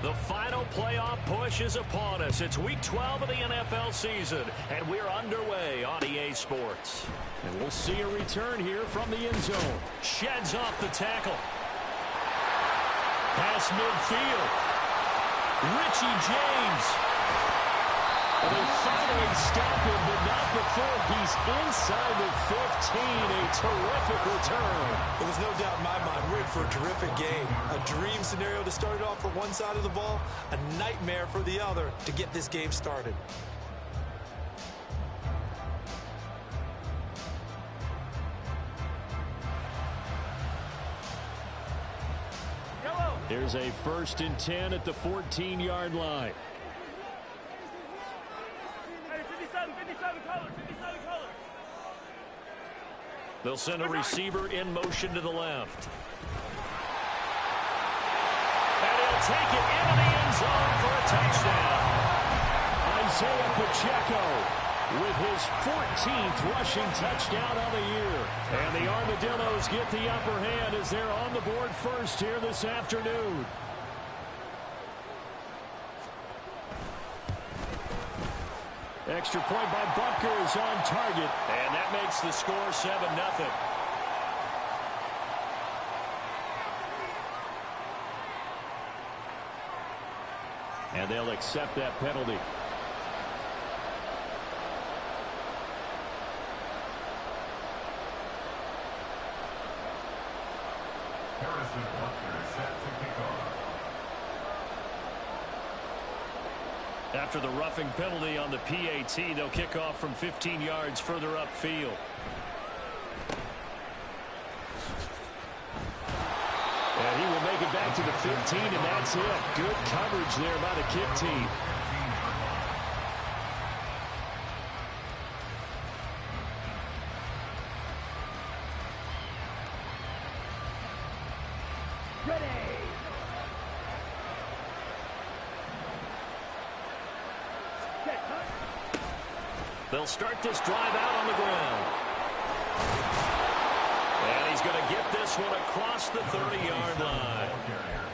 The final playoff push is upon us. It's Week 12 of the NFL season, and we're underway on EA Sports. And we'll see a return here from the end zone. Sheds off the tackle. Pass midfield. Richie James. And they finally stop him, but not before he's inside the 15. A terrific return. There's no doubt in my mind we're in for a terrific game. A dream scenario to start it off for one side of the ball, a nightmare for the other to get this game started. There's a 1st and 10 at the 14-yard line. They'll send a receiver in motion to the left. And he'll take it into the end zone for a touchdown. Isaiah Pacheco with his 14th rushing touchdown of the year. And the Armadillos get the upper hand as they're on the board first here this afternoon. Extra point by Butker is on target. And that makes the score 7-0. And they'll accept that penalty. After the roughing penalty on the PAT, they'll kick off from 15 yards further upfield. And he will make it back to the 15, and that's it. Good coverage there by the kick team. They'll start this drive out on the ground. And he's going to get this one across the 30-yard line.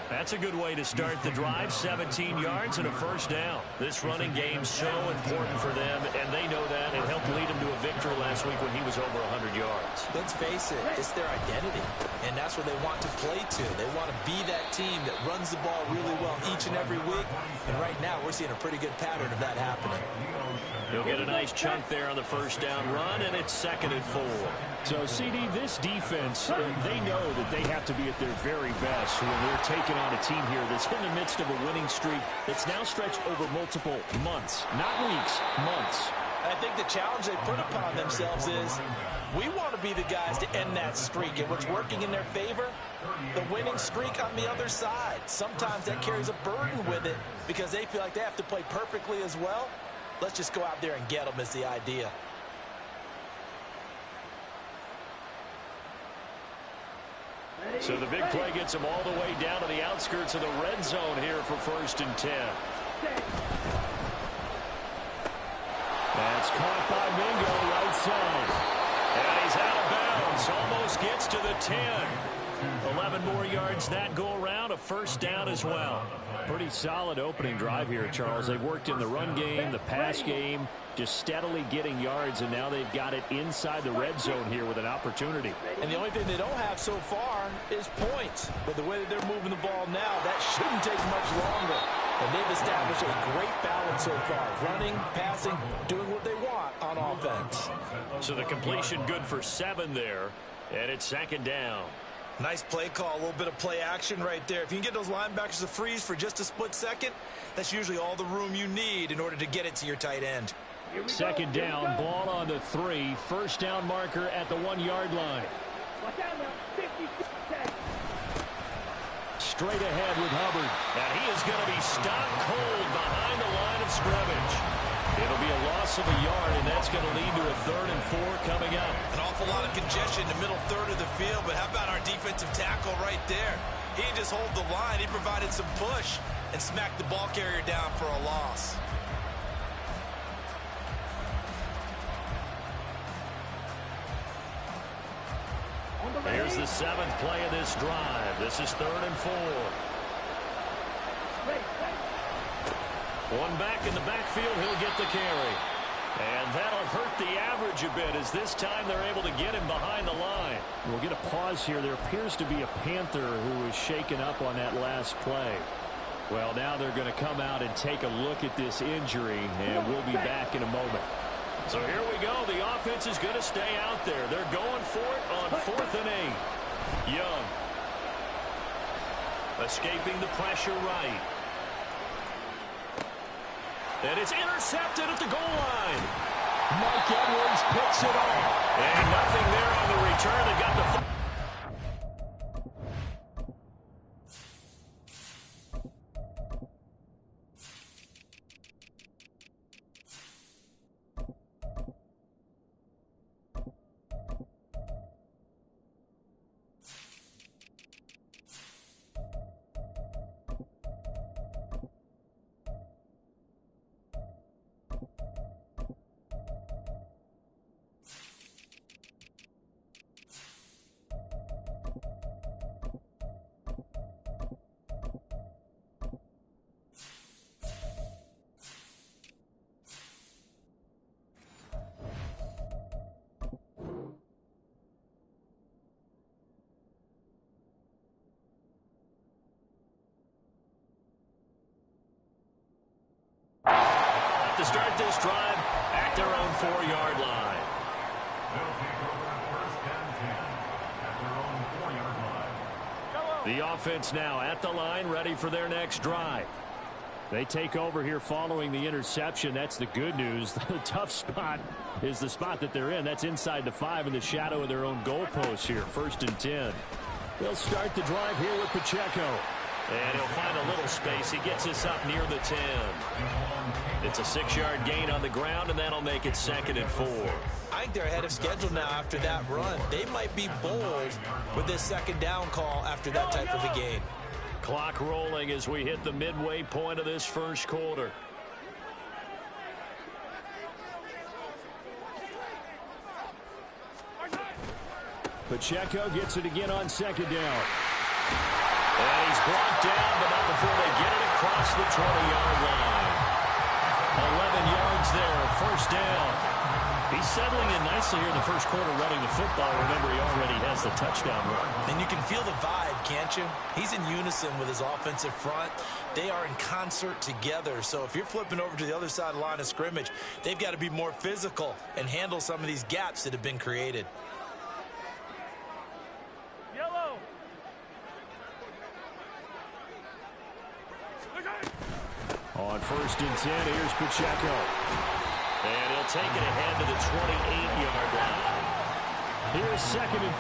That's a good way to start the drive. 17 yards and a first down. This running game's so important for them, and they know that. It helped lead him to a victory last week when he was over 100 yards. Let's face it, it's their identity, and that's what they want to play to. They want to be that team that runs the ball really well each and every week, and right now we're seeing a pretty good pattern of that happening. He'll get a nice chunk there on the first down run, and it's 2nd and 4. So, CD, this defense, they know that they have to be at their very best when they're taking on a team here that's in the midst of a winning streak that's now stretched over multiple months, not weeks, months. I think the challenge they put upon themselves is we want to be the guys to end that streak, and what's working in their favor, the winning streak on the other side. Sometimes that carries a burden with it because they feel like they have to play perfectly as well. Let's just go out there and get them is the idea. So the big play gets them all the way down to the outskirts of the red zone here for 1st and 10. That's caught by Mingo right side. And he's out of bounds. Almost gets to the 10. 11 more yards that go around. A first down as well. Pretty solid opening drive here, Charles. They've worked in the run game, the pass game, just steadily getting yards, and now they've got it inside the red zone here with an opportunity. And the only thing they don't have so far is points. But the way that they're moving the ball now, that shouldn't take much longer. And they've established a great balance so far. Running, passing, doing what they want on offense. So the completion good for 7 there. And it's 2nd down. Nice play call, a little bit of play action right there. If you can get those linebackers to freeze for just a split second, that's usually all the room you need in order to get it to your tight end. 2nd down, ball on the 3. First down marker at the 1-yard line. Straight ahead with Hubbard. And he is going to be stopped cold behind the line of scrimmage. It'll be a loss of a yard, and that's going to lead to a 3rd and 4 coming up. An awful lot of congestion in the middle third of the field, but how about our defensive tackle right there? He didn't just hold the line. He provided some push and smacked the ball carrier down for a loss. Here's the 7th play of this drive. This is 3rd and 4. One back in the backfield, he'll get the carry. And that'll hurt the average a bit as this time they're able to get him behind the line. We'll get a pause here. There appears to be a Panther who was shaken up on that last play. Well, now they're going to come out and take a look at this injury, and we'll be back in a moment. So here we go. The offense is going to stay out there. They're going for it on 4th and 8. Young. Escaping the pressure right. And it's intercepted at the goal line. Mike Edwards picks it off. And nothing there on the return. They got the... To start this drive at their own 4-yard line. They'll take over 1st and 10 at their own 4-yard line. The offense now at the line, ready for their next drive. They take over here following the interception. That's the good news. The tough spot is the spot that they're in. That's inside the 5 in the shadow of their own goalpost here. 1st and 10. They'll start the drive here with Pacheco. And he'll find a little space. He gets us up near the 10. It's a 6-yard gain on the ground, and that'll make it 2nd and 4. I think they're ahead of schedule now after that run. They might be bold with this 2nd down call after that type of a gain. Clock rolling as we hit the midway point of this 1st quarter. Pacheco gets it again on 2nd down. And he's brought down, but not before they get it across the 20-yard line. 11 yards there, 1st down. He's settling in nicely here in the 1st quarter running the football. Remember, he already has the touchdown run. And you can feel the vibe, can't you? He's in unison with his offensive front. They are in concert together. So if you're flipping over to the other side of the line of scrimmage, they've got to be more physical and handle some of these gaps that have been created. On 1st and 10, here's Pacheco. And he'll take it ahead to the 28-yard line. Here's 2nd and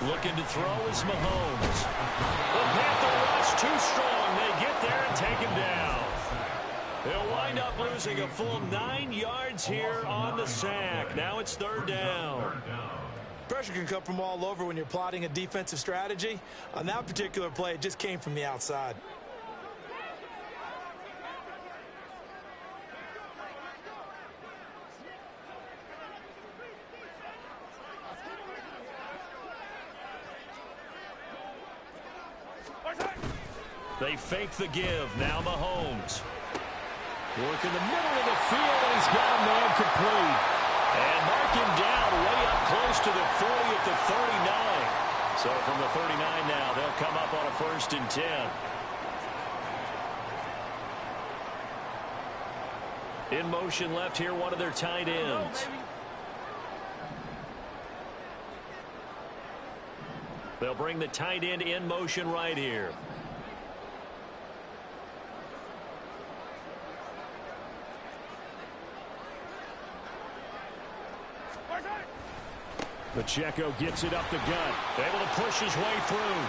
3. Looking to throw is Mahomes. The Panther rush too strong. They get there and take him down. They'll wind up losing a full 9 yards here on the sack. Now it's 3rd down. Pressure can come from all over when you're plotting a defensive strategy. On that particular play, it just came from the outside. They fake the give. Now Mahomes. Work in the middle of the field, and he's got a man complete. And mark him down way up close to the 40 at the 39. So from the 39 now, they'll come up on a 1st and 10. In motion left here, one of their tight ends. They'll bring the tight end in motion right here. Pacheco gets it up the gut. Able to push his way through.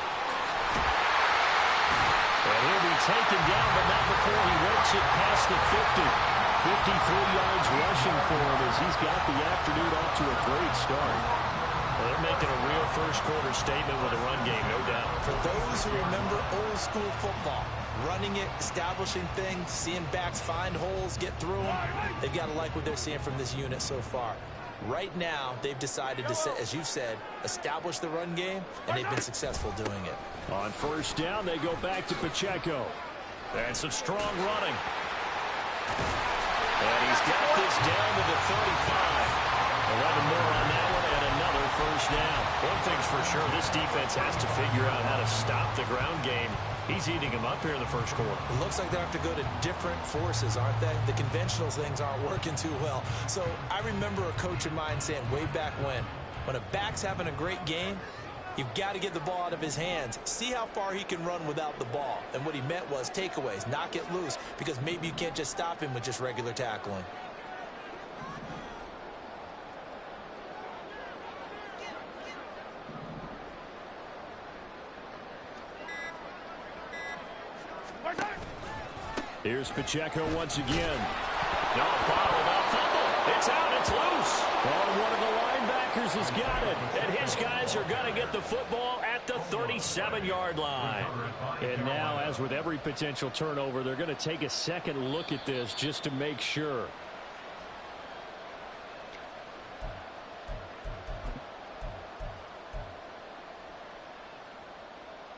And he'll be taken down, but not before he works it past the 50. 53 yards rushing for him as he's got the afternoon off to a great start. Well, they're making a real 1st quarter statement with a run game, no doubt. For those who remember old school football, running it, establishing things, seeing backs find holes, get through them, they've got to like what they're seeing from this unit so far. Right now, they've decided to, as you've said, establish the run game, and they've been successful doing it. On first down, they go back to Pacheco. And some strong running. And he's got this down to the 35. 11 more on that one, and another first down. One thing's for sure, this defense has to figure out how to stop the ground game. He's eating him up here in the first quarter. It looks like they have to go to different forces, aren't they? The conventional things aren't working too well. So I remember a coach of mine saying way back when a back's having a great game, you've got to get the ball out of his hands. See how far he can run without the ball. And what he meant was takeaways, knock it loose, because maybe you can't just stop him with just regular tackling. Here's Pacheco once again. No, bottled up fumble. It's out. It's loose. Oh, one of the linebackers has got it. And his guys are going to get the football at the 37-yard line. And now, as with every potential turnover, they're going to take a second look at this just to make sure.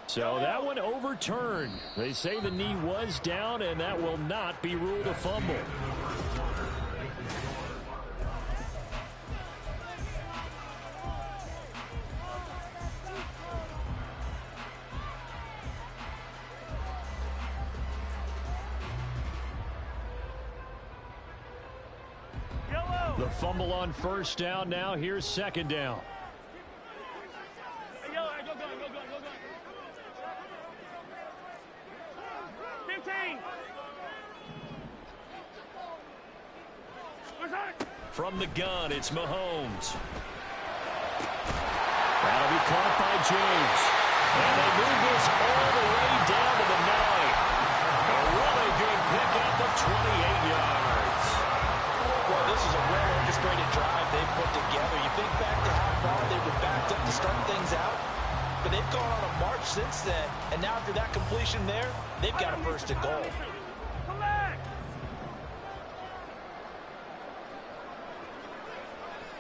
So that one overturned. They say the knee was down, and that will not be ruled a fumble. The fumble on first down. Now here's second down. From the gun, it's Mahomes. That'll be caught by James. And they move this all the way down to the 9. A really good pickup of 28 yards. Well, this is a well-orchestrated drive they've put together. You think back to how far they were backed up to start things out, but they've gone on a march since then, and now after that completion there, they've got a first and goal.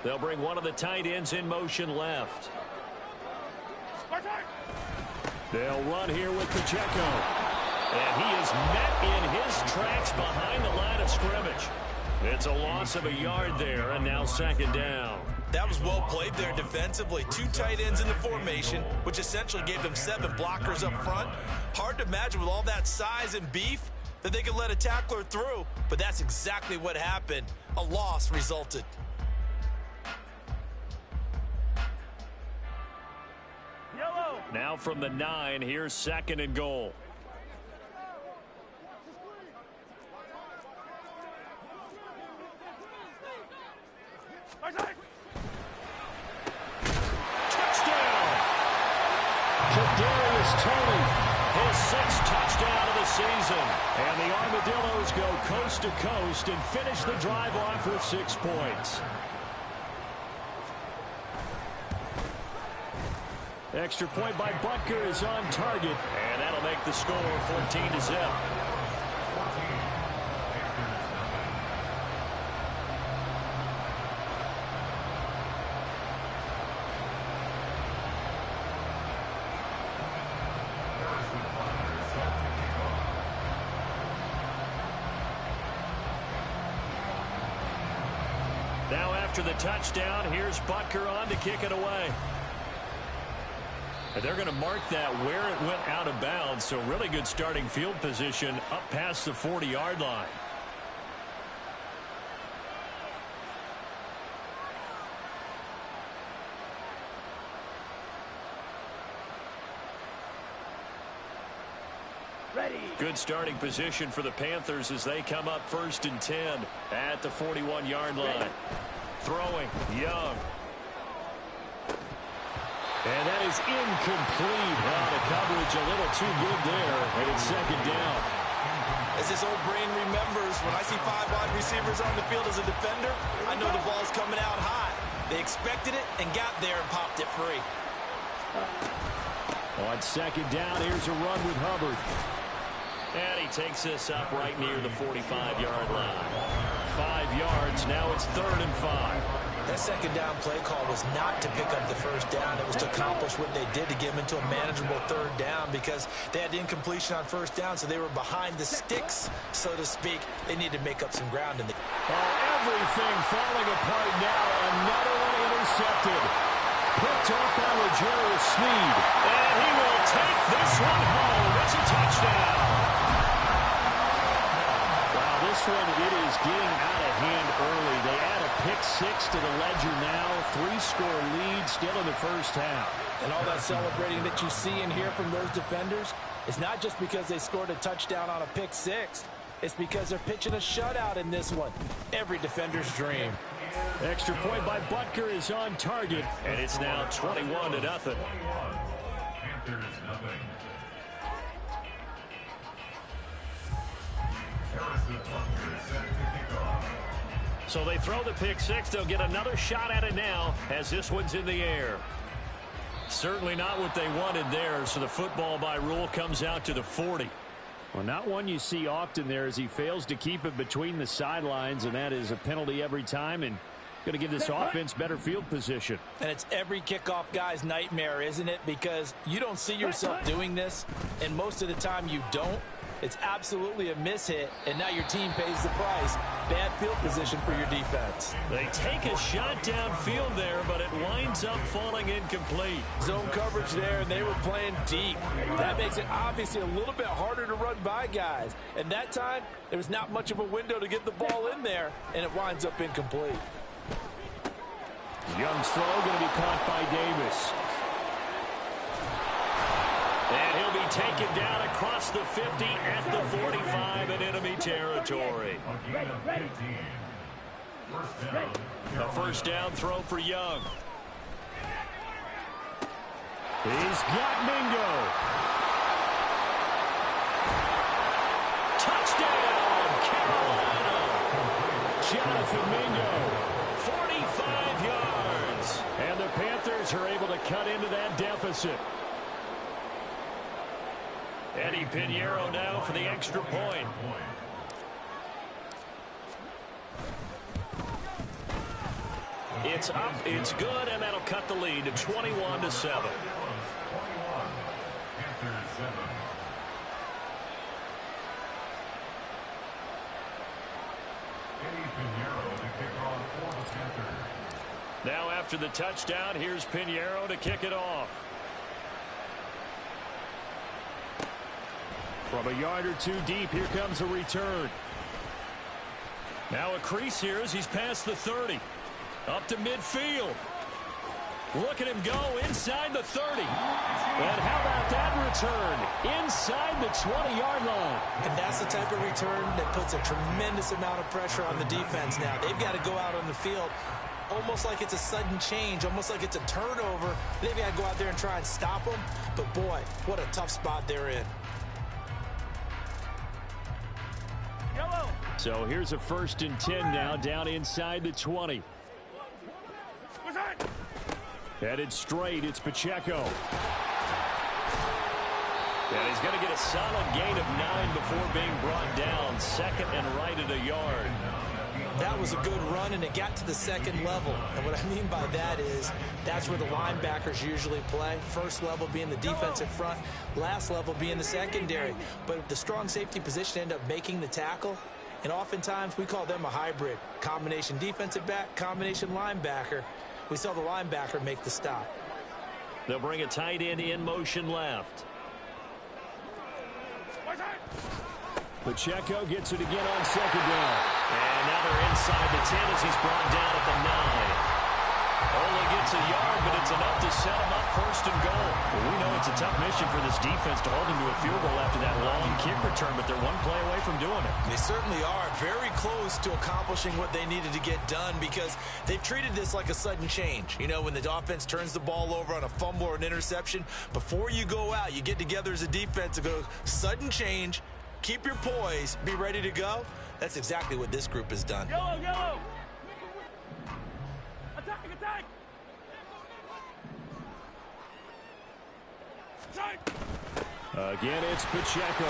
They'll bring one of the tight ends in motion left. They'll run here with Pacheco. And he is met in his tracks behind the line of scrimmage. It's a loss of a yard there, and now second down. That was well played there defensively. Two tight ends in the formation, which essentially gave them 7 blockers up front. Hard to imagine with all that size and beef that they could let a tackler through, but that's exactly what happened. A loss resulted. Now from the 9, here's second and goal. Touchdown! Kadarius Toney. His 6th touchdown of the season. And the Armadillos go coast to coast and finish the drive off with 6 points. Extra point by Butker is on target. And that'll make the score 14-0. Now after the touchdown, here's Butker on to kick it away. They're going to mark that where it went out of bounds, so really good starting field position up past the 40-yard line. Ready. Good starting position for the Panthers as they come up 1st and 10 at the 41-yard line. Throwing, Young. And that is incomplete. The coverage a little too good there, and it's second down. As this old brain remembers, when I see 5 wide receivers on the field as a defender, I know the ball's coming out high. They expected it and got there and popped it free. On second down, here's a run with Hubbard. And he takes this up right near the 45-yard line. 5 yards, now it's 3rd and 5. That second down play call was not to pick up the first down. It was to accomplish what they did to get them into a manageable third down because they had incompletion on first down, so they were behind the sticks, so to speak. They need to make up some ground. Everything falling apart now. Another one intercepted. Picked off by L'Jarius Sneed. And he will take this one home. It's a touchdown. Wow, this one, it is getting out of hand early. They add a pick 6 to the ledger now. 3-score lead still in the first half. And all that celebrating that you see and hear from those defenders is not just because they scored a touchdown on a pick 6. It's because they're pitching a shutout in this one. Every defender's dream. Extra point by Butker is on target. And it's now 21-0. Panthers nothing. So they throw the pick 6. They'll get another shot at it now as this one's in the air. Certainly not what they wanted there, so the football by rule comes out to the 40. Well, not one you see often there as he fails to keep it between the sidelines, and that is a penalty every time and going to give this offense better field position. And it's every kickoff guy's nightmare, isn't it? Because you don't see yourself doing this, and most of the time you don't. It's absolutely a mishit, and now your team pays the price. Bad field position for your defense. They take a shot downfield there, but it winds up falling incomplete. Zone coverage there, and they were playing deep. That makes it obviously a little bit harder to run by guys. And that time, there was not much of a window to get the ball in there, and it winds up incomplete. Young's throw going to be caught by Davis. And he'll be taken down across the 50 at the 45 in enemy territory. A first down throw for Young. He's got Mingo. Touchdown, Carolina. Jonathan Mingo. 45 yards. And the Panthers are able to cut into that deficit. Eddie Pinheiro now for the extra point. It's up, it's good, and that'll cut the lead to 21-7. Now after the touchdown, here's Pinheiro to kick it off. From a yard or two deep, here comes a return. Now a crease here as he's past the 30. Up to midfield. Look at him go inside the 30. And how about that return? Inside the 20-yard line. And that's the type of return that puts a tremendous amount of pressure on the defense now. They've got to go out on the field almost like it's a sudden change, almost like it's a turnover. They've got to go out there and try and stop them. But, boy, what a tough spot they're in. So here's a 1st and 10 now, down inside the 20. Headed straight, it's Pacheco. And he's going to get a solid gain of 9 before being brought down. 2nd and right at a yard. That was a good run, and it got to the 2nd level. And what I mean by that is that's where the linebackers usually play. First level being the defensive front, last level being the secondary. But the strong safety position ended up making the tackle. And oftentimes we call them a hybrid. Combination defensive back, combination linebacker. We saw the linebacker make the stop. They'll bring a tight end in motion left. Pacheco gets it again on 2nd down. And now they're inside the 10 as he's brought down at the 9. Only gets a yard, but it's enough to set him up 1st and goal. Well, we know it's a tough mission for this defense to hold him to a field goal after that long kick return, but they're one play away from doing it. They certainly are very close to accomplishing what they needed to get done because they've treated this like a sudden change. You know, when the offense turns the ball over on a fumble or an interception, before you go out, you get together as a defense to go sudden change, keep your poise, be ready to go. That's exactly what this group has done. Yellow, yellow. Attack, attack. Again, it's Pacheco.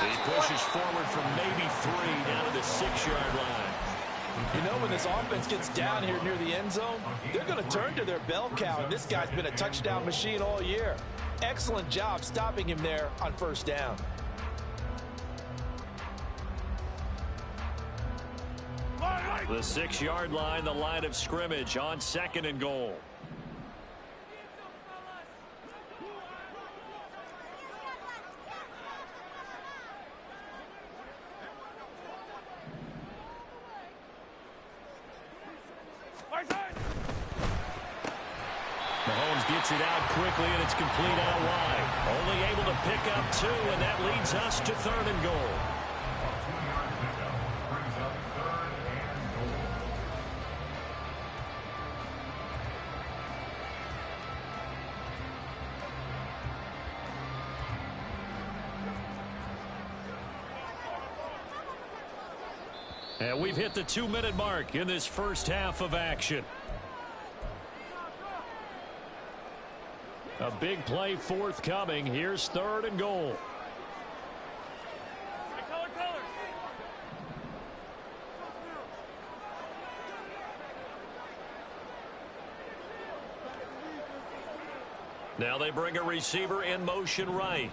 He pushes forward from maybe 3 down to the 6-yard line. You know, when this offense gets down here near the end zone, they're going to turn to their bell cow, and this guy's been a touchdown machine all year. Excellent job stopping him there on first down. The 6-yard line, the line of scrimmage on 2nd and goal. Mahomes gets it out quickly, and it's complete out wide. Only able to pick up 2, and that leads us to 3rd and goal. And we've hit the 2-minute mark in this first half of action. A big play forthcoming. Here's 3rd and goal. Now they bring a receiver in motion right.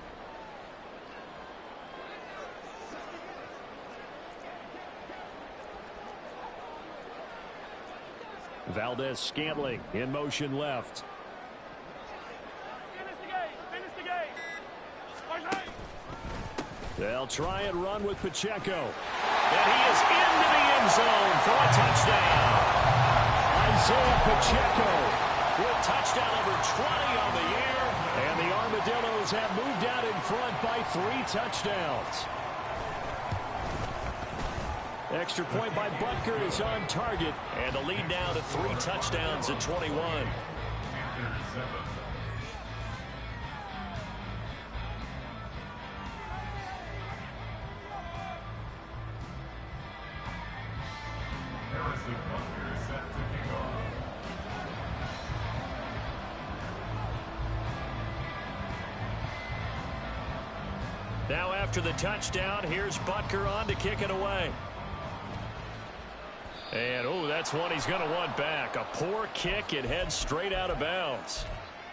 Valdez-Scantling in motion left. They'll try and run with Pacheco. And he is into the end zone for a touchdown. Isaiah Pacheco with touchdown number 20 on the year. And the Armadillos have moved out in front by 3 touchdowns. Extra point by Butker is on target. And the lead now to 3 touchdowns at 21. Now after the touchdown, here's Butker on to kick it away. And, oh, that's one he's going to want back. A poor kick. It heads straight out of bounds.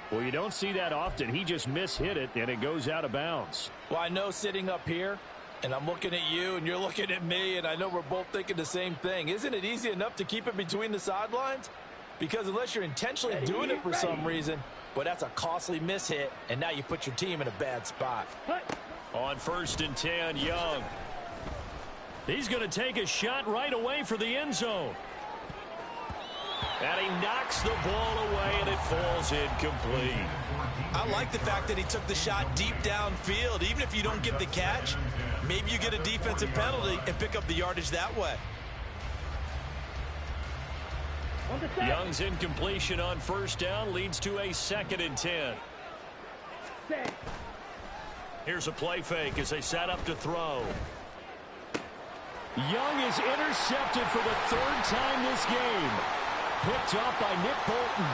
Well, you don't see that often. He just mishit it, and it goes out of bounds. Well, I know sitting up here, and I'm looking at you, and you're looking at me, and I know we're both thinking the same thing. Isn't it easy enough to keep it between the sidelines? Because unless you're intentionally doing it for some reason, but that's a costly mishit, and now you put your team in a bad spot. On 1st and 10, Young. He's going to take a shot right away for the end zone. And he knocks the ball away, and it falls incomplete. I like the fact that he took the shot deep downfield. Even if you don't get the catch, maybe you get a defensive penalty and pick up the yardage that way. Young's incompletion on 1st down leads to a 2nd and 10. Here's a play fake as they set up to throw. Young is intercepted for the 3rd time this game. Picked off by Nick Bolton.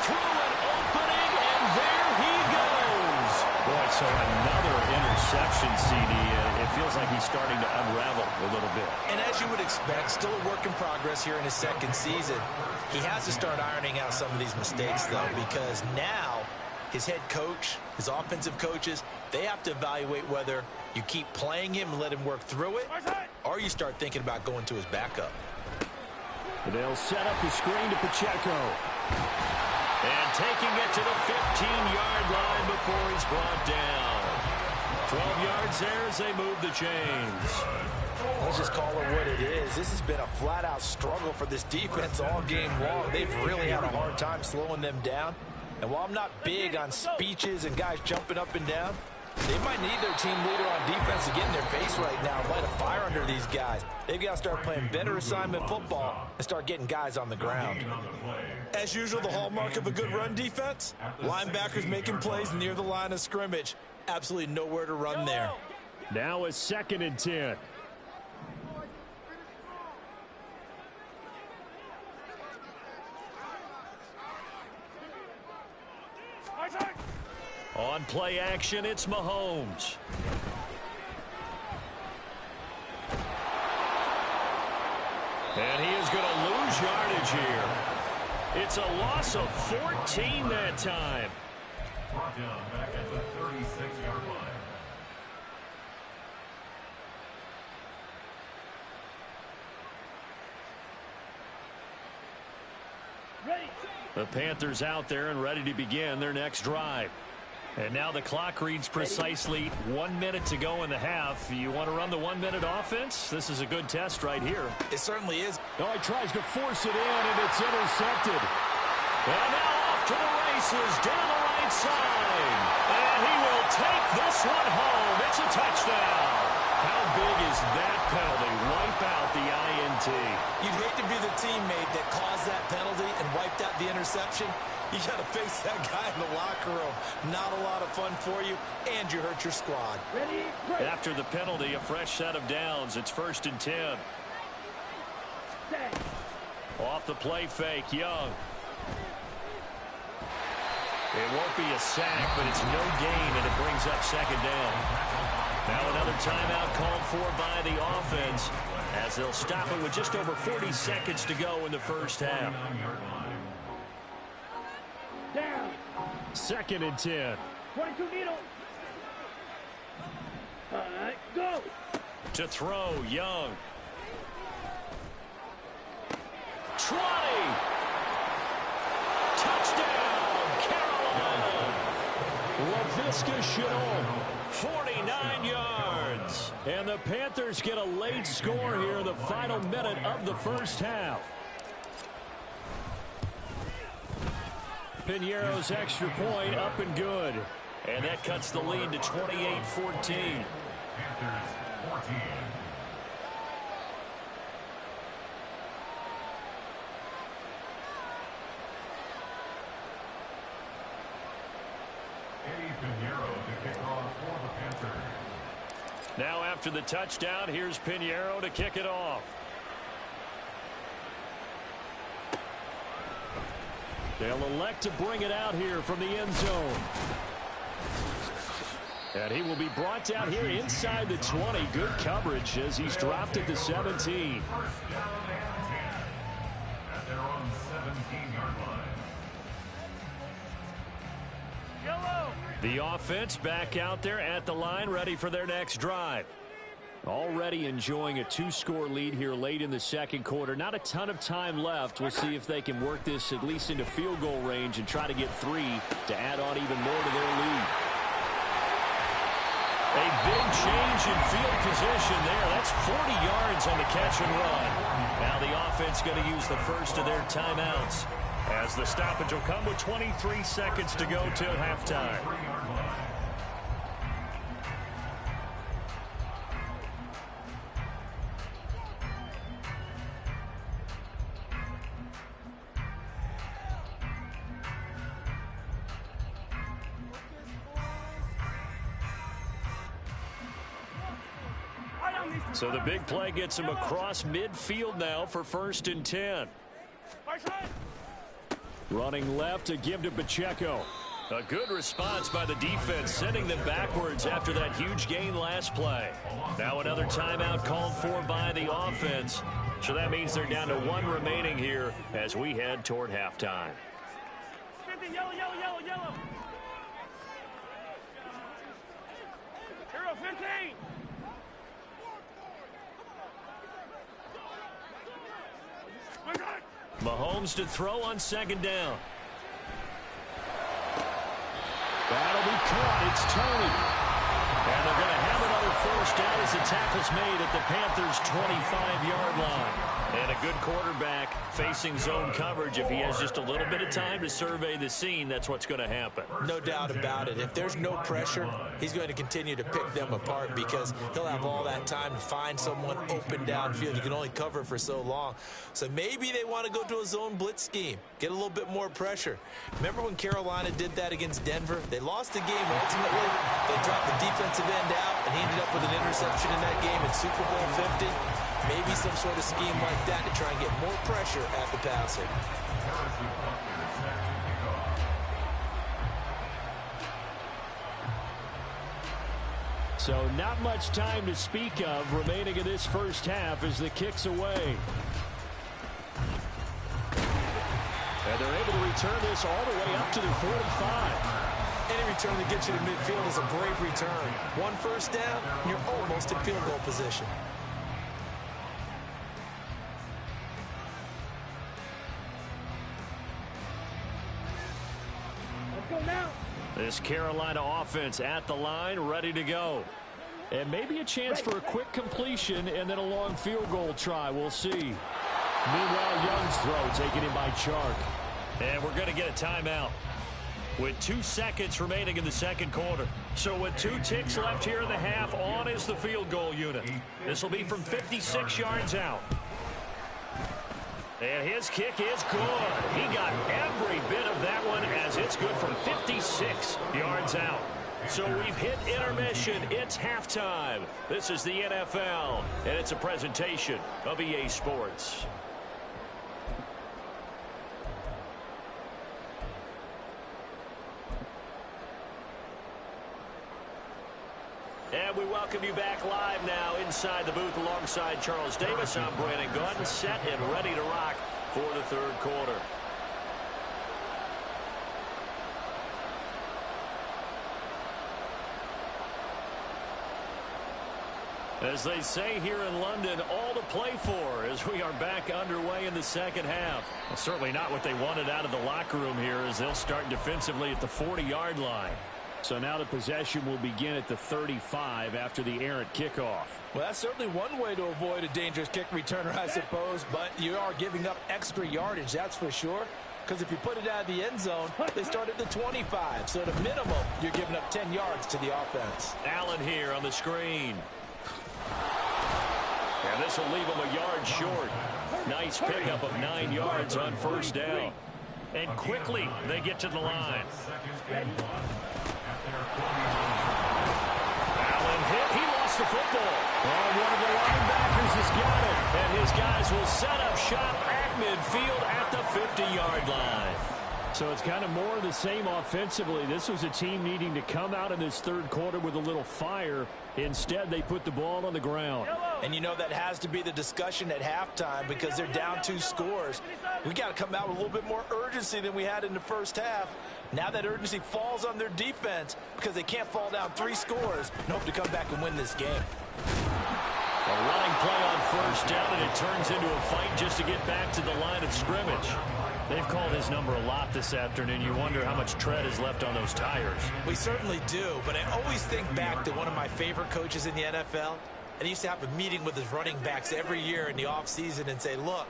Through an opening, and there he goes. Boy, so another interception, CD. It feels like he's starting to unravel a little bit. And as you would expect, still a work in progress here in his 2nd season. He has to start ironing out some of these mistakes, though, because now his head coach, his offensive coaches, they have to evaluate whether you keep playing him and let him work through it, or you start thinking about going to his backup. They'll set up the screen to Pacheco. And taking it to the 15-yard line before he's brought down. 12 yards there as they move the chains. Let's just call it what it is. This has been a flat-out struggle for this defense all game long. They've really had a hard time slowing them down. And while I'm not big on speeches and guys jumping up and down, they might need their team leader on defense to get in their face right now and light a fire under these guys. They've got to start playing better assignment football and start getting guys on the ground. As usual, the hallmark of a good run defense, linebackers making plays near the line of scrimmage. Absolutely nowhere to run there. Now a 2nd and 10. On play action, it's Mahomes. And he is going to lose yardage here. It's a loss of 14 that time. Brought down back at the 36-yard line. The Panthers out there and ready to begin their next drive. And now the clock reads precisely 1 minute to go in the half. You want to run the 1 minute offense? This is a good test right here. It certainly is. Oh, he tries to force it in, and it's intercepted. And now off to the races down the right side. And he will take this one home. It's a touchdown. How big is that penalty? Wipe out the INT. You'd hate to be the teammate that caused that penalty and wiped out the interception. You got to face that guy in the locker room. Not a lot of fun for you, and you hurt your squad. After the penalty, a fresh set of downs. It's 1st and 10. Off the play fake, Young. It won't be a sack, but it's no gain, and it brings up 2nd down. Now another timeout called for by the offense, as they'll stop it with just over 40 seconds to go in the first half. 2nd and 10. 22 needle. All right, go. To throw, Young. 20. Touchdown, Carolina. LaVisca Chenault. 49 yards. And the Panthers get a late score here in the final minute of the first half. Piñeiro's extra point up and good. And that cuts the lead to 28-14. Panthers 14. Piñeiro to kick off for the Panthers. Now after the touchdown, here's Piñeiro to kick it off. They'll elect to bring it out here from the end zone. And he will be brought down here inside the 20. Good coverage as he's dropped at the 17. First down and 10. At their own 17-yard line. The offense back out there at the line, ready for their next drive. Already enjoying a 2-score lead here late in the second quarter. Not a ton of time left. We'll see if they can work this at least into field goal range and try to get 3 to add on even more to their lead. A big change in field position there. That's 40 yards on the catch and run. Now the offense going to use the first of their timeouts, as the stoppage will come with 23 seconds to go till halftime. So the big play gets him across midfield now for 1st and 10. Running left to give to Pacheco. A good response by the defense, sending them backwards after that huge gain last play. Now another timeout called for by the offense. So that means they're down to 1 remaining here as we head toward halftime. 50, yellow. Hero 15. Mahomes to throw on 2nd down. That'll be caught. It's Tony. And they're going to have another 1st down as the tackle's made at the Panthers' 25-yard line. And a good quarterback facing zone coverage. If he has just a little bit of time to survey the scene, that's what's going to happen. No doubt about it. If there's no pressure, he's going to continue to pick them apart because he'll have all that time to find someone open downfield. You can only cover for so long. So maybe they want to go to a zone blitz scheme, get a little bit more pressure. Remember when Carolina did that against Denver? They lost the game ultimately. They dropped the defensive end out, and he ended up with an interception in that game in Super Bowl 50. Maybe some sort of scheme like that to try and get more pressure at the passer. So not much time to speak of remaining in this first half as the kick's away. And they're able to return this all the way up to their 45. Any return that gets you to midfield is a great return. One first down, you're almost in field goal position. Let's go now. This Carolina offense at the line, ready to go. And maybe a chance for a quick completion and then a long field goal try. We'll see. Meanwhile, Young's throw taken in by Chark. And we're going to get a timeout with 2 seconds remaining in the second quarter. So with 2 ticks left here in the half, on is the field goal unit. This will be from 56 yards out. And his kick is good. He got every bit of that one as it's good from 56 yards out. So we've hit intermission. It's halftime. This is the NFL, and it's a presentation of EA Sports. And we welcome you back live now inside the booth alongside Charles Davis. I'm Brandon Gaudin, set and ready to rock for the third quarter. As they say here in London, all to play for as we are back underway in the second half. Well, certainly not what they wanted out of the locker room here as they'll start defensively at the 40-yard line. So now the possession will begin at the 35 after the errant kickoff. Well, that's certainly one way to avoid a dangerous kick returner, I suppose, but you are giving up extra yardage, that's for sure. Because if you put it out of the end zone, they start at the 25. So at a minimum, you're giving up 10 yards to the offense. Allen here on the screen. And this will leave him a yard short. Nice pickup of 9 yards on first down. And quickly, they get to the line. Allen hit. He lost the football. And one of the linebackers has got it. And his guys will set up shop at midfield at the 50-yard line. So it's kind of more of the same offensively. This was a team needing to come out in this third quarter with a little fire. Instead, they put the ball on the ground. And you know that has to be the discussion at halftime because they're down 2 scores. We got to come out with a little bit more urgency than we had in the first half. Now that urgency falls on their defense because they can't fall down 3 scores and hope to come back and win this game. A running play on first down, and it turns into a fight just to get back to the line of scrimmage. They've called his number a lot this afternoon. You wonder how much tread is left on those tires. We certainly do, but I always think back to one of my favorite coaches in the NFL. And he used to have a meeting with his running backs every year in the offseason and say, look,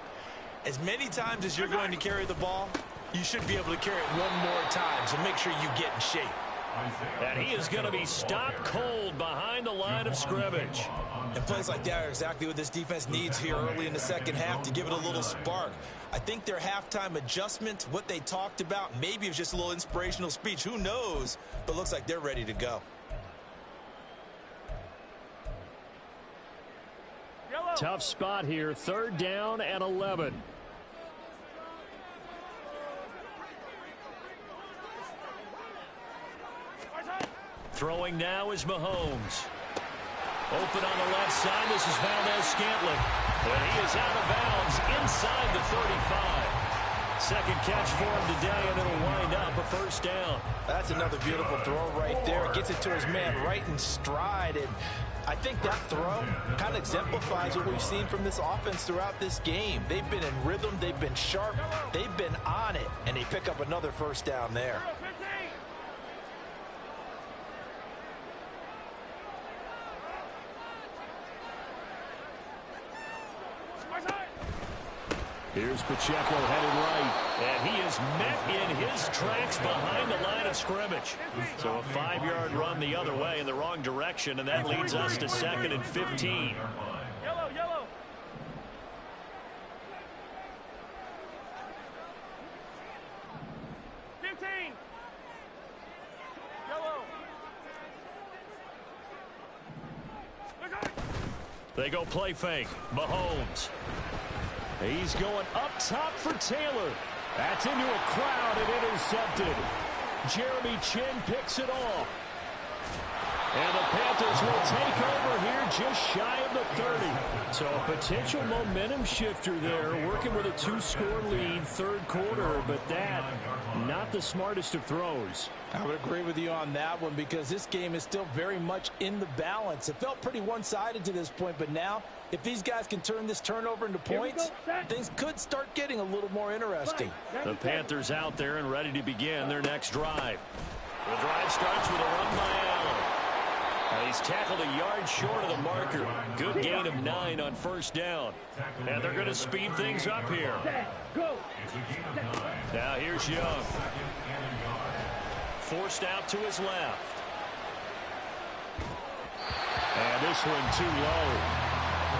as many times as you're going to carry the ball, you should be able to carry it one more time, so make sure you get in shape. And he is going to be stopped cold behind the line of scrimmage. And plays like that are exactly what this defense needs here early in the second half to give it a little spark. I think their halftime adjustment, what they talked about, maybe it was just a little inspirational speech. Who knows? But looks like they're ready to go. Tough spot here. 3rd down and 11. Throwing now is Mahomes. Open on the left side. This is Valdez-Scantling. And he is out of bounds inside the 35. Second catch for him today, and it'll wind up a first down. That's another beautiful throw right there. It gets it to his man right in stride. And I think that throw kind of exemplifies what we've seen from this offense throughout this game. They've been in rhythm. They've been sharp. They've been on it. And they pick up another first down there. Here's Pacheco headed right. And he is met in his tracks behind the line of scrimmage. So a 5-yard run the other way in the wrong direction, and that leads us to 2nd and 15. Yellow, yellow. They go play fake. Mahomes. He's going up top for Taylor. That's into a crowd and intercepted. Jeremy Chin picks it off. And the Panthers will take over here just shy of the 30. So a potential momentum shifter there, working with a 2-score lead, third quarter, but that, not the smartest of throws. I would agree with you on that one because this game is still very much in the balance. It felt pretty one-sided to this point, but now, if these guys can turn this turnover into points, things could start getting a little more interesting. The Panthers out there and ready to begin their next drive. The drive starts with a run by Allen. He's tackled a yard short of the marker. Good gain of 9 on first down. And they're going to speed things up here. Now here's Young. Forced out to his left. And this one too low.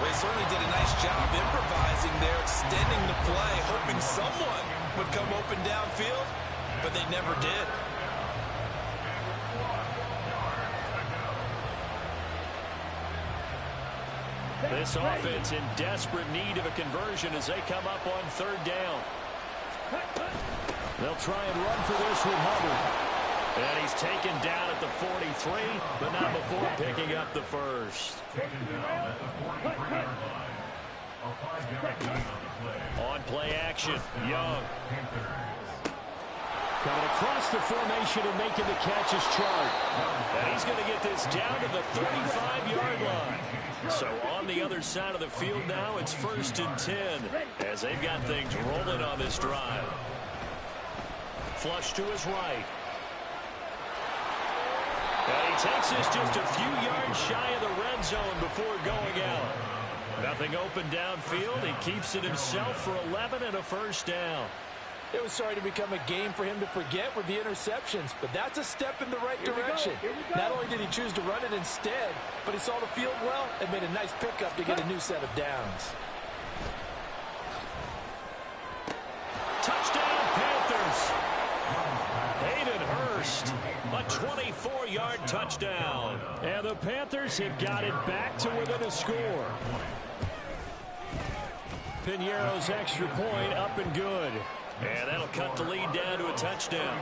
Well, he certainly did a nice job improvising there, extending the play, hoping someone would come open downfield, but they never did. This offense in desperate need of a conversion as they come up on third down. They'll try and run for this with Hubbard. And he's taken down at the 43, but not before picking up the first. On play action, Young. Coming across the formation and making the catch is Chark. And he's going to get this down to the 35-yard line. So on the other side of the field now, it's 1st and 10 as they've got things rolling on this drive. Flush to his right. And he takes this just a few yards shy of the red zone before going out. Nothing open downfield. He keeps it himself for 11 and a first down. It was starting to become a game for him to forget with the interceptions, but that's a step in the right direction. Not only did he choose to run it instead, but he saw the field well and made a nice pickup to get a new set of downs. Touchdown, Panthers. Hayden Hurst, a 24-yard touchdown. And the Panthers have got it back to within a score. Piñeiro's extra point up and good. And that'll cut the lead down to a touchdown.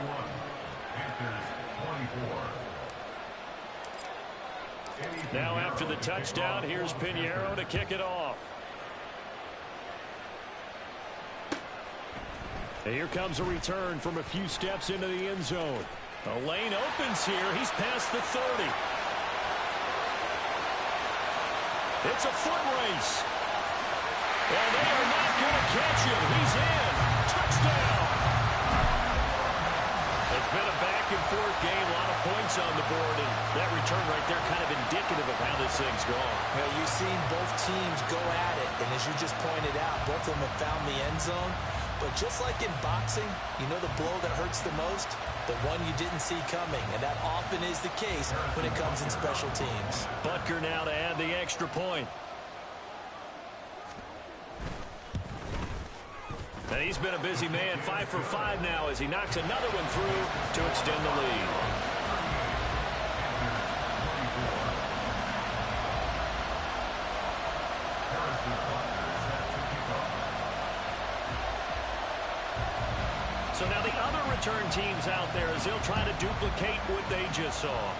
Now after the touchdown, here's Piñeiro to kick it off. And here comes a return from a few steps into the end zone. A lane opens here. He's past the 30. It's a foot race. And they are not going to catch him. He's in. Touchdown. It's been a back-and-forth game. A lot of points on the board. And that return right there kind of indicative of how this thing's gone. Well, you've seen both teams go at it. And as you just pointed out, both of them have found the end zone. But just like in boxing, you know the blow that hurts the most? The one you didn't see coming. And that often is the case when it comes in special teams. Butker now to add the extra point. And he's been a busy man, 5 for 5 now as he knocks another one through to extend the lead. So now the other return teams out there as they'll try to duplicate what they just saw.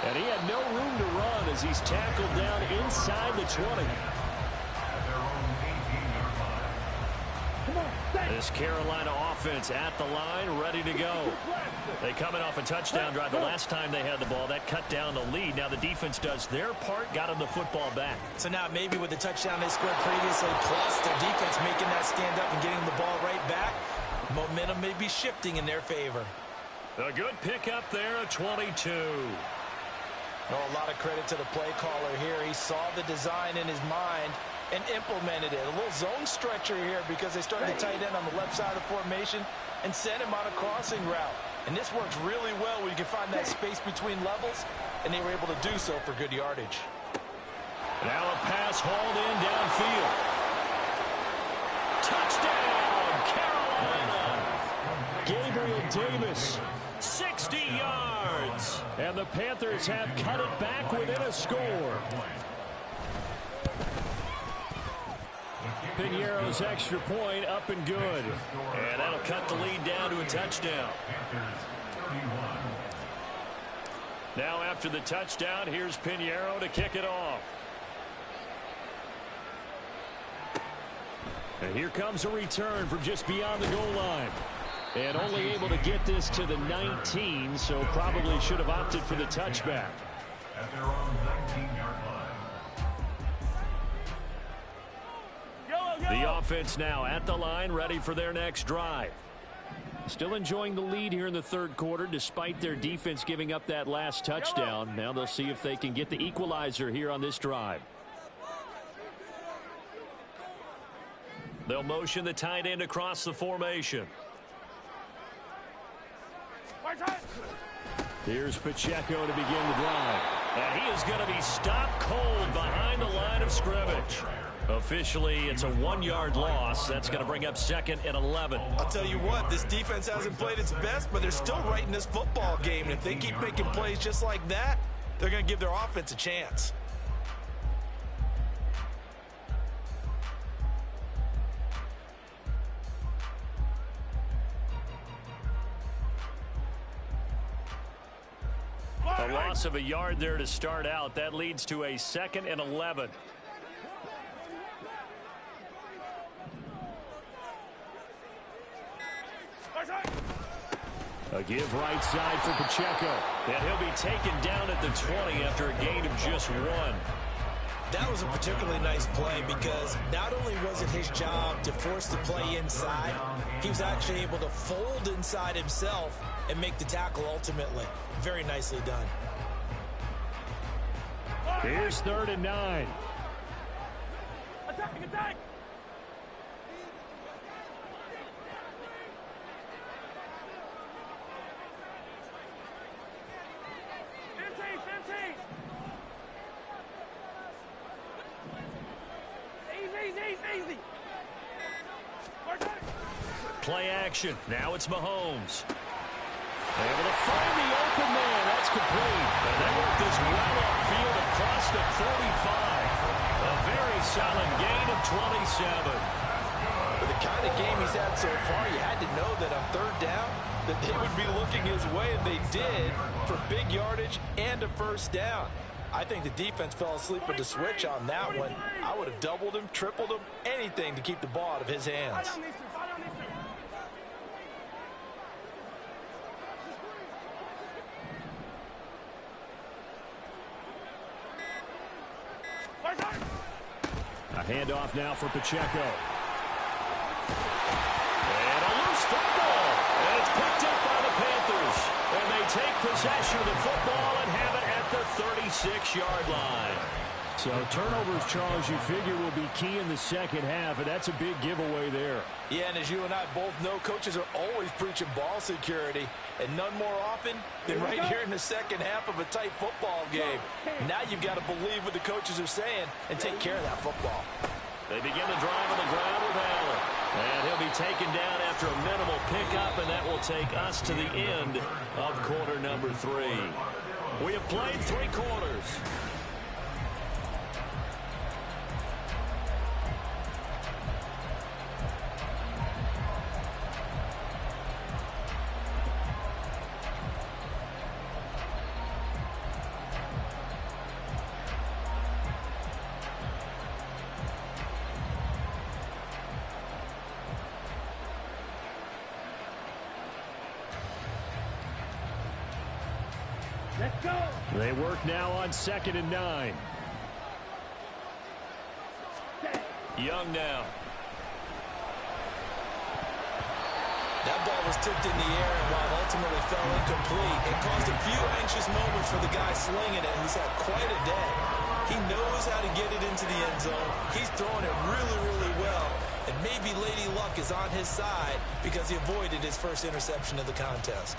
And he had no room to run as he's tackled down inside the 20. This Carolina offense at the line, ready to go. They coming off a touchdown drive the last time they had the ball. That cut down the lead. Now the defense does their part, got them the football back. So now maybe with the touchdown they scored previously, plus their defense making that stand up and getting the ball right back, momentum may be shifting in their favor. A good pickup there at 22. Oh, a lot of credit to the play caller here. He saw the design in his mind and implemented it. A little zone stretcher here because they started the tight end on the left side of the formation and sent him on a crossing route. And this works really well when you can find that space between levels, and they were able to do so for good yardage. Now a pass hauled in downfield. Touchdown, Carolina! Gabriel Davis. 60 yards. And the Panthers have cut it back within a score. Piñeiro's extra point up and good. And that'll cut the lead down to a touchdown. Now after the touchdown, here's Piñeiro to kick it off. And here comes a return from just beyond the goal line. And only able to get this to the 19, so probably should have opted for the touchback. At their own 19-yard line. The offense now at the line, ready for their next drive. Still enjoying the lead here in the third quarter, despite their defense giving up that last touchdown. Now they'll see if they can get the equalizer here on this drive. They'll motion the tight end across the formation. Here's Pacheco to begin the drive. And he is going to be stopped cold behind the line of scrimmage. Officially, it's a 1-yard loss. That's going to bring up 2nd and 11. I'll tell you what, this defense hasn't played its best, but they're still right in this football game. And if they keep making plays just like that, they're going to give their offense a chance. A loss of a yard there to start out. That leads to a 2nd and 11. A give right side for Pacheco. And he'll be taken down at the 20 after a gain of just 1. That was a particularly nice play because not only was it his job to force the play inside, he was actually able to fold inside himself and make the tackle ultimately. Very nicely done. Here's 3rd and 9. Attack, attack! Easy. Play action. Now it's Mahomes. Able to find the open man. That's complete. And they work this well upfield across the 45. A very solid gain of 27. With the kind of game he's had so far, you had to know that on 3rd down, that they would be looking his way, and they did, for big yardage and a 1st down. I think the defense fell asleep with the switch on that one. I would have doubled him, tripled him, anything to keep the ball out of his hands. A handoff now for Pacheco. And a loose football. And it's picked up by the Panthers. And they take possession of the football and have it at the 36-yard line. So turnovers, Charles, you figure will be key in the second half, and that's a big giveaway there. Yeah, and as you and I both know, coaches are always preaching ball security, and none more often than right here in the second half of a tight football game. Now you've got to believe what the coaches are saying and take care of that football. They begin the drive on the ground with Allen. And he'll be taken down after a minimal pickup, and that will take us to the end of quarter number 3. We have played 3 quarters. Let's go. They work now on 2nd and 9. Young now. That ball was tipped in the air, and while ultimately fell incomplete, it caused a few anxious moments for the guy slinging it, who's had quite a day. He knows how to get it into the end zone. He's throwing it really, really well. And maybe Lady Luck is on his side because he avoided his first interception of the contest.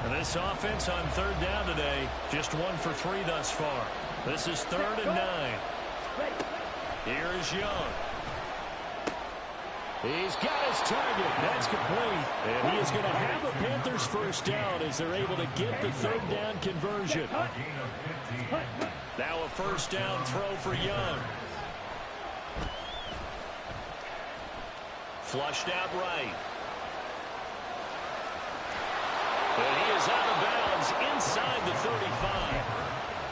And this offense on 3rd down today, just 1 for 3 thus far. This is 3rd and 9. Here is Young. He's got his target. That's complete. And he is going to have a Panthers first down as they're able to get the third down conversion. Now a first down throw for Young. Flushed out right. And he is out of bounds inside the 35.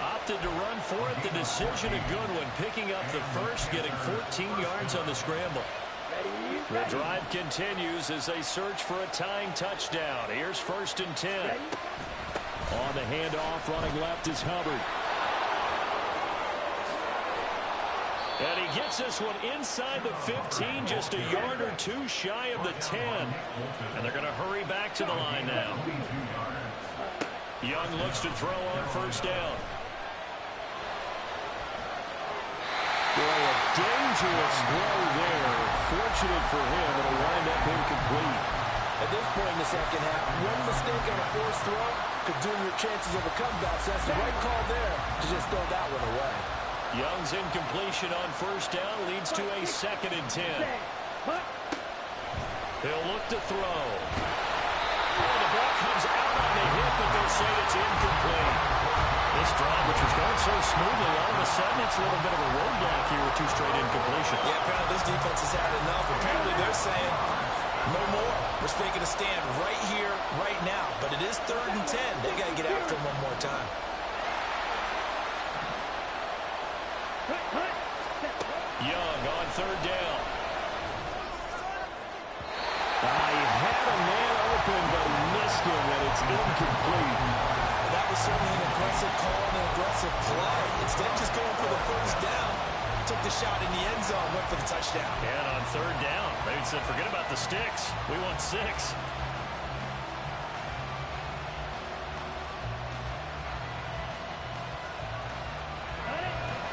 Opted to run for it. The decision a good one. Picking up the first, getting 14 yards on the scramble. The drive continues as they search for a tying touchdown. Here's 1st and 10. On the handoff, running left is Hubbard. And he gets this one inside the 15, just a yard or two shy of the 10. And they're going to hurry back to the line now. Young looks to throw on first down. Boy, a dangerous throw there. Fortunate for him, it'll wind up incomplete. At this point in the second half, one mistake on a forced throw could doom your chances of a comeback. So that's the right call there to just throw that one away. Young's incompletion on first down leads to a 2nd and 10. He'll look to throw. Oh, the ball comes out on the hip, but they'll say it's incomplete. This drive, which was going so smoothly, all of a sudden it's a little bit of a roadblock here with 2 straight incompletions. Yeah, apparently this defense has had enough. Apparently they're saying no more. We're taking a stand right here, right now. But it is 3rd and 10. They got to get after him one more time. Young on 3rd down. He had a man open, but he missed him, and it's incomplete. That was certainly an aggressive call and an aggressive play. Instead of just going for the first down, took the shot in the end zone, went for the touchdown. And on 3rd down, they said, forget about the sticks. We want 6.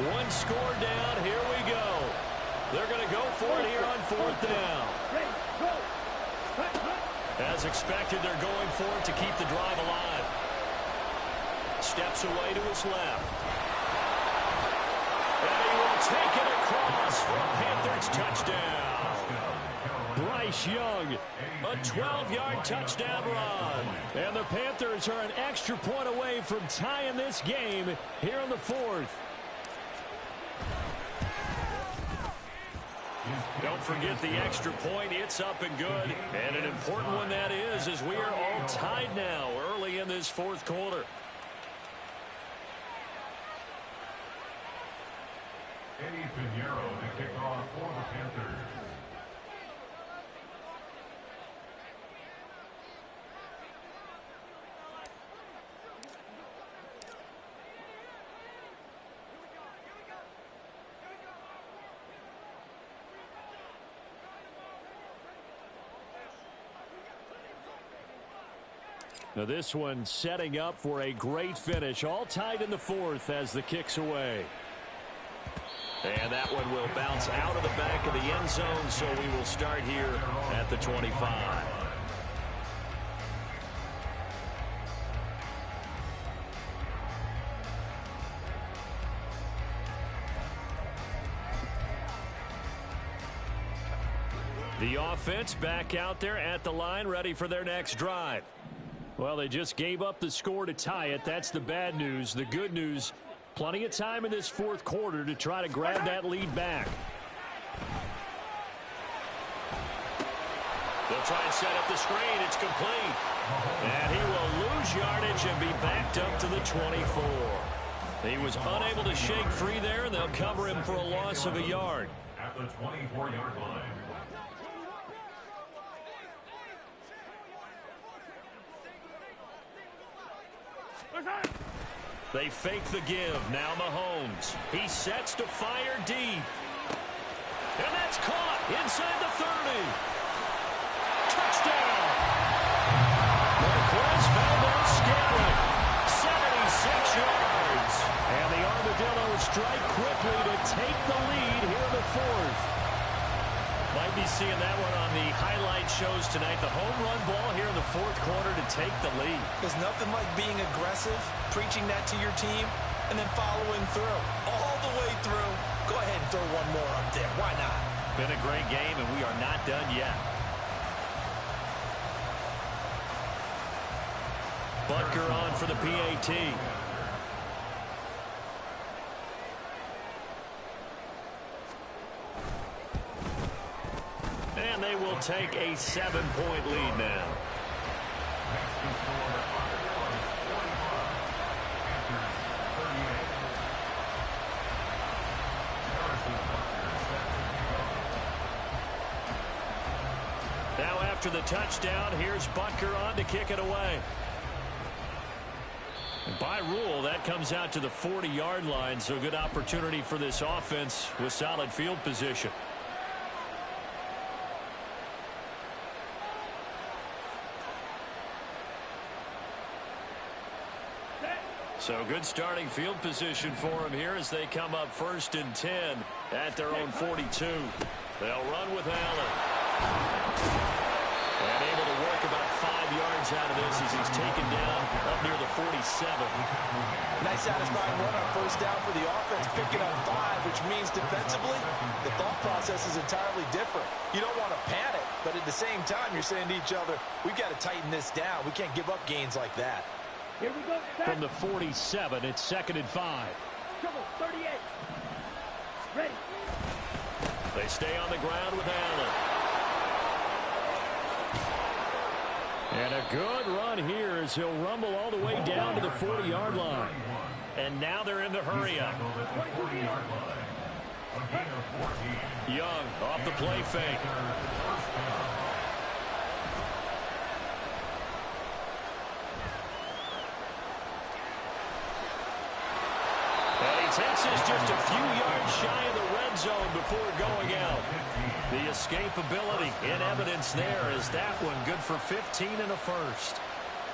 One score down. Here we go. They're going to go for it here on 4th down. As expected, they're going for it to keep the drive alive. Steps away to his left. And he will take it across for a Panthers touchdown. Bryce Young, a 12-yard touchdown run. And the Panthers are an extra point away from tying this game here in the 4th. Don't forget the extra point. It's up and good. And an important one that is, as we are all tied now early in this 4th quarter. Eddie Pinheiro to kick off for the Panthers. Now this one setting up for a great finish. All tied in the 4th as the kick's away. And that one will bounce out of the back of the end zone, so we will start here at the 25. The offense back out there at the line, ready for their next drive. Well, they just gave up the score to tie it. That's the bad news. The good news, plenty of time in this 4th quarter to try to grab that lead back. They'll try and set up the screen. It's complete. And he will lose yardage and be backed up to the 24. He was unable to shake free there, and they'll cover him for a loss of a yard. At the 24-yard line. They fake the give. Now Mahomes. He sets to fire deep. And that's caught inside the 30. Touchdown. Marquez Valdez-Scantling. 76 yards. And the Armadillos strike quickly to take the lead here in the 4th. Might be seeing that one on the highlight shows tonight. The home run ball here in the 4th quarter to take the lead. There's nothing like being aggressive, preaching that to your team, and then following through. All the way through. Go ahead and throw one more up there. Why not? Been a great game, and we are not done yet. Butker on for the PAT. And they will take a 7-point lead now. Now after the touchdown, here's Butker on to kick it away. And by rule, that comes out to the 40-yard line, so good opportunity for this offense with solid field position. So good starting field position for them here as they come up 1st and 10 at their own 42. They'll run with Allen. And able to work about 5 yards out of this as he's taken down up near the 47. Nice satisfying run on 1st down for the offense, picking up 5, which means defensively, the thought process is entirely different. You don't want to panic, but at the same time, you're saying to each other, we've got to tighten this down. We can't give up gains like that. Here we go. From the 47, it's 2nd and 5. Trouble, 38. Ready. They stay on the ground with Allen. And a good run here as he'll rumble all the way down to the 40-yard line. And now they're in the hurry-up. Young off the play fake. Takes us just a few yards shy of the red zone before going out. The escapability in evidence there is that one good for 15 and a first.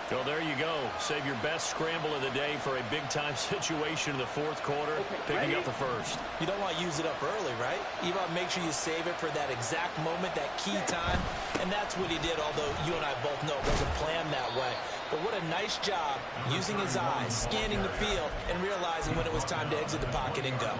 So there you go. Save your best scramble of the day for a big-time situation in the 4th quarter, picking up the first. You don't want to use it up early, right? You want to make sure you save it for that exact moment, that key time. And that's what he did, although you and I both know it wasn't planned that way. But what a nice job using his eyes, scanning the field, and realizing when it was time to exit the pocket and go.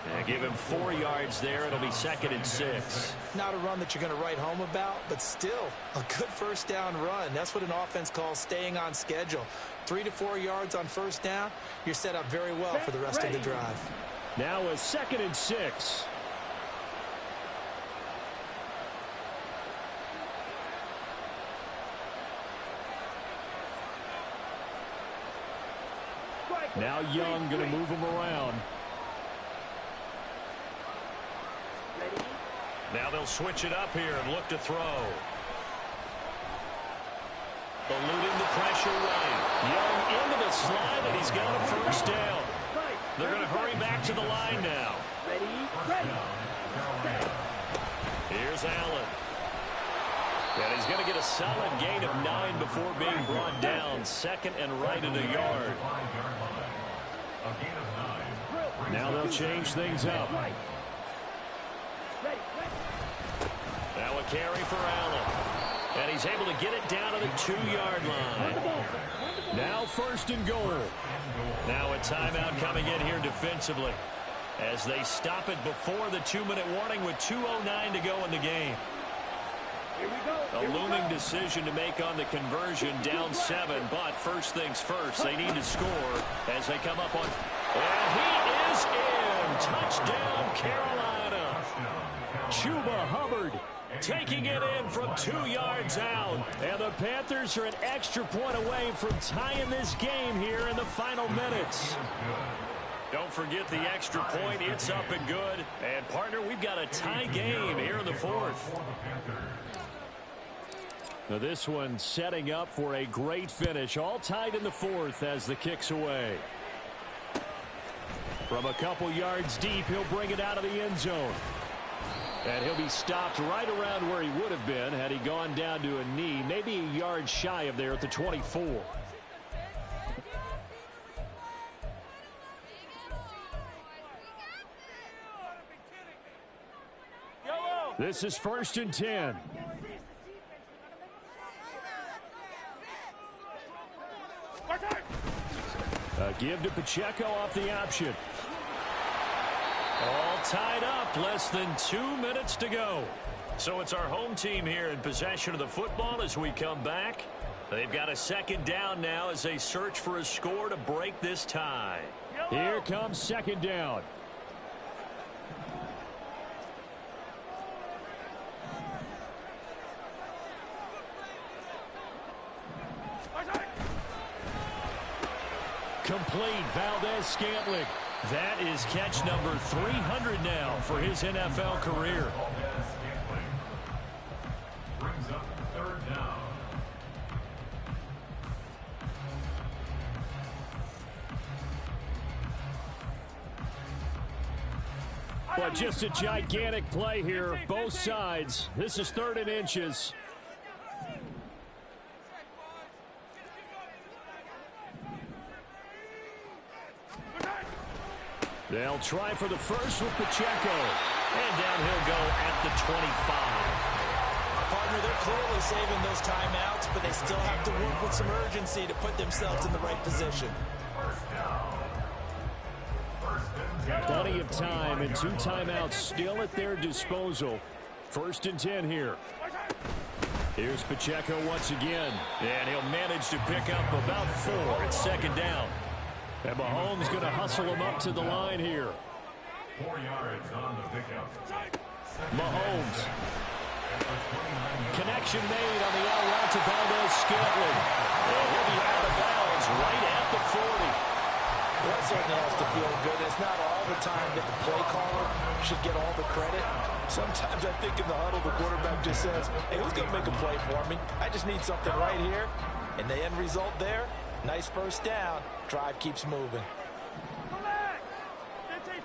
Yeah, give him 4 yards there. It'll be 2nd and 6. Not a run that you're going to write home about, but still a good 1st down run. That's what an offense calls staying on schedule. 3 to 4 yards on 1st down, you're set up very well for the rest of the drive. Now a 2nd and 6. Now Young going to move him around. Now they'll switch it up here and look to throw. Eluding the pressure right. Young into the slide, and he's got a 1st down. They're going to hurry back to the line now. Ready. Here's Allen. And he's going to get a solid gain of 9 before being brought down. 2nd and right at a yard. Now they'll change things up. Now a carry for Allen. And he's able to get it down to the 2-yard line. Now 1st and goal. Now a timeout coming in here defensively as they stop it before the 2-minute warning with 2:09 to go in the game. A looming decision to make on the conversion, down 7, but first things first, they need to score as they come up on. And he is in. Touchdown, Carolina. Chuba Hubbard taking it in from 2 yards out. And the Panthers are an extra point away from tying this game here in the final minutes. Don't forget the extra point. It's up and good. And, partner, we've got a tie game here in the 4th. Now this one setting up for a great finish. All tied in the 4th as the kick's away. From a couple yards deep, he'll bring it out of the end zone. And he'll be stopped right around where he would have been had he gone down to a knee, maybe a yard shy of there at the 24. This is 1st and 10. A give to Pacheco off the option. All tied up, less than 2 minutes to go. So it's our home team here in possession of the football as we come back. They've got a second down now as they search for a score to break this tie. Here comes second down. Complete. Valdez-Scantling. That is catch number 300 now for his NFL career. Brings up third down. But just a gigantic play here, both sides. This is 3rd and inches. They'll try for the first with Pacheco. And down he'll go at the 25. Partner, they're clearly saving those timeouts, but they still have to work with some urgency to put themselves in the right position. Plenty of time and 2 timeouts still at their disposal. 1st and 10 here. Here's Pacheco once again. And he'll manage to pick up about 4 at second down. And Mahomes going to hustle him up to the line here. 4 yards on the pickup. Mahomes. Connection made on the out route to Valdez-Scantling. And he'll be out of bounds right at the 40. That certainly has to feel good. It's not all the time that the play caller should get all the credit. Sometimes I think in the huddle, the quarterback just says, hey, who's going to make a play for me? I just need something right here. And the end result there, nice first down. Drive keeps moving. Come back. 15, 15.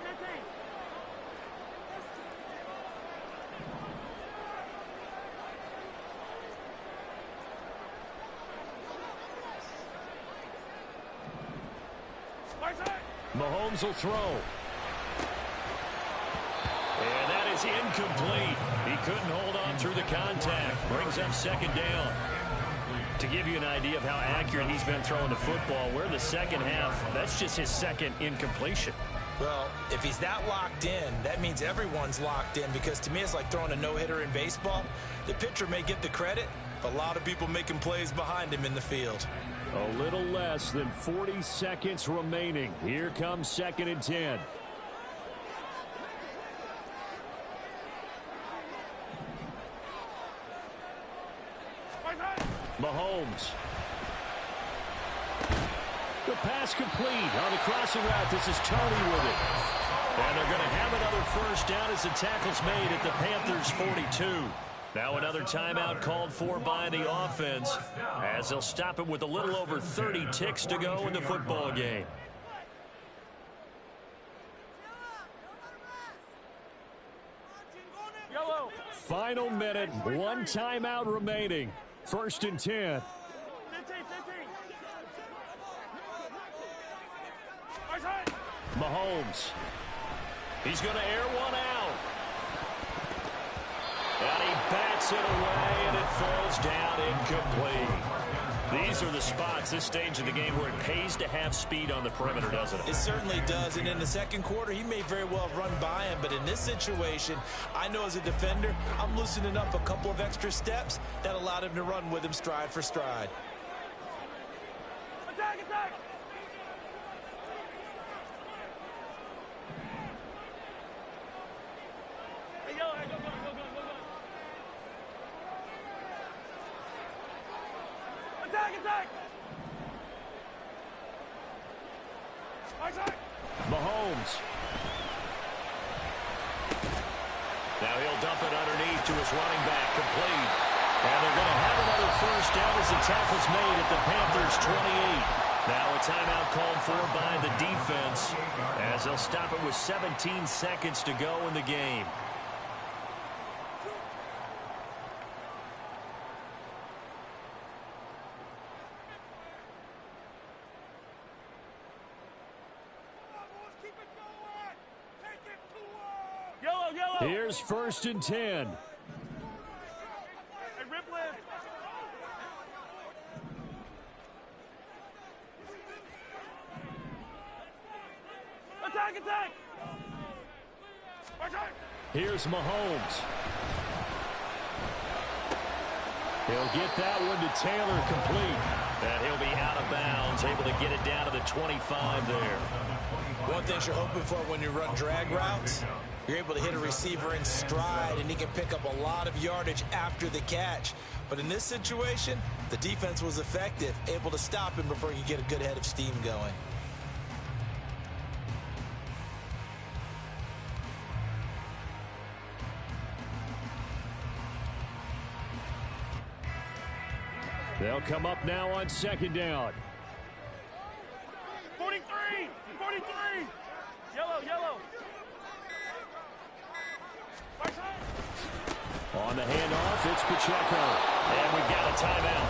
Mahomes will throw. And that is incomplete. He couldn't hold on through the contact. Brings up second down. To give you an idea of how accurate he's been throwing the football, we're in the second half. That's just his second incompletion. Well, if he's that locked in, that means everyone's locked in, because to me it's like throwing a no-hitter in baseball. The pitcher may get the credit, but a lot of people making plays behind him in the field. A little less than 40 seconds remaining. Here comes 2nd and 10. Mahomes. The pass complete on the crossing route. This is Tony with it. And they're going to have another first down as the tackle's made at the Panthers' 42. Now another timeout called for by the offense, as they'll stop it with a little over 30 ticks to go in the football game. Yellow. Final minute, 1 timeout remaining. 1st and 10. 15, 15. Mahomes. He's going to air one out. And he bats it away, and it falls down incomplete. These are the spots, this stage of the game, where it pays to have speed on the perimeter, doesn't it? It certainly does, and in the second quarter, he may very well run by him, but in this situation, I know as a defender, I'm loosening up a couple of extra steps that allowed him to run with him stride for stride. Attack, attack. Hey, yellow, hey, go, go, go, go, go, go. Attack, attack. Attack. Mahomes. Now he'll dump it underneath to his running back, complete. And they're going to have another first down as the tackle's made at the Panthers' 28. Now a timeout called for by the defense, as they'll stop it with 17 seconds to go in the game. Yellow, yellow. Here's 1st and 10. Hey, rip lift. Attack, attack. Here's Mahomes. He'll get that one to Taylor complete. And he'll be out of bounds, able to get it down to the 25 there. One thing you're hoping for when you run drag routes, you're able to hit a receiver in stride, and he can pick up a lot of yardage after the catch. But in this situation, the defense was effective, able to stop him before he could get a good head of steam going. They'll come up now on second down. 43! 43! Yellow, yellow. On the handoff, it's Pacheco. And we've got a timeout.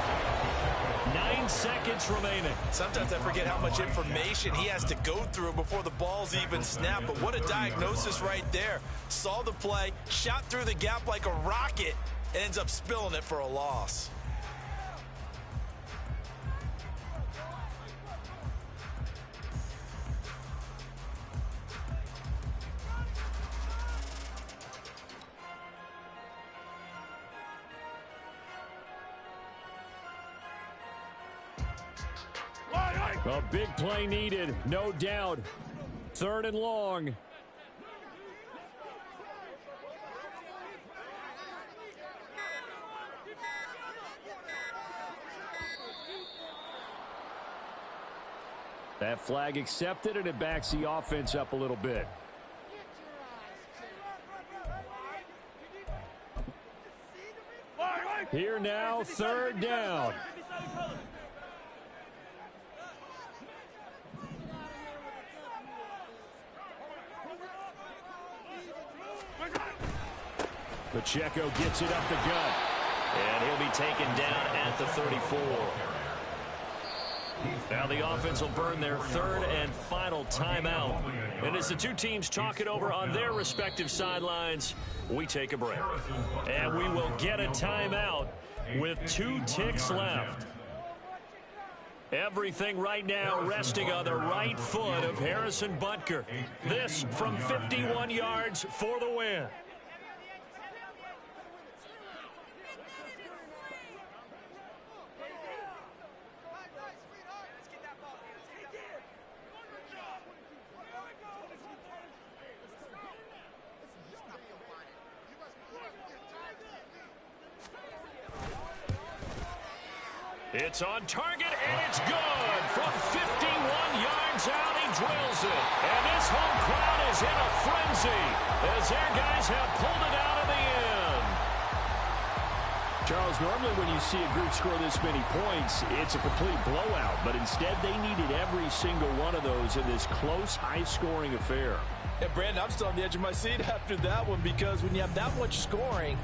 9 seconds remaining. Sometimes I forget how much information he has to go through before the ball's even snapped. But what a diagnosis right there. Saw the play, shot through the gap like a rocket, ends up spilling it for a loss. A big play needed, no doubt. 3rd and long. That flag accepted, and it backs the offense up a little bit. Here now, 3rd down. Pacheco gets it up the gut. And he'll be taken down at the 34. Now the offense will burn their 3rd and final timeout. And as the two teams talk it over on their respective sidelines, we take a break. And we will get a timeout with 2 ticks left. Everything right now resting on the right foot of Harrison Butker. This from 51 yards for the win. It's on target, and it's good. From 51 yards out, he drills it. And this home crowd is in a frenzy as their guys have pulled it out in the end. Charles, normally when you see a group score this many points, it's a complete blowout. But instead, they needed every single one of those in this close, high-scoring affair. Yeah, Brandon, I'm still on the edge of my seat after that one, because when you have that much scoring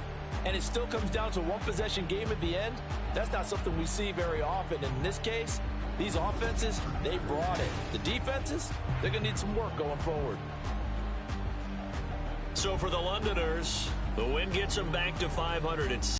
and it still comes down to a one-possession game at the end, that's not something we see very often. In this case, these offenses, they brought it. The defenses, they're going to need some work going forward. So for the Londoners, the win gets them back to 500.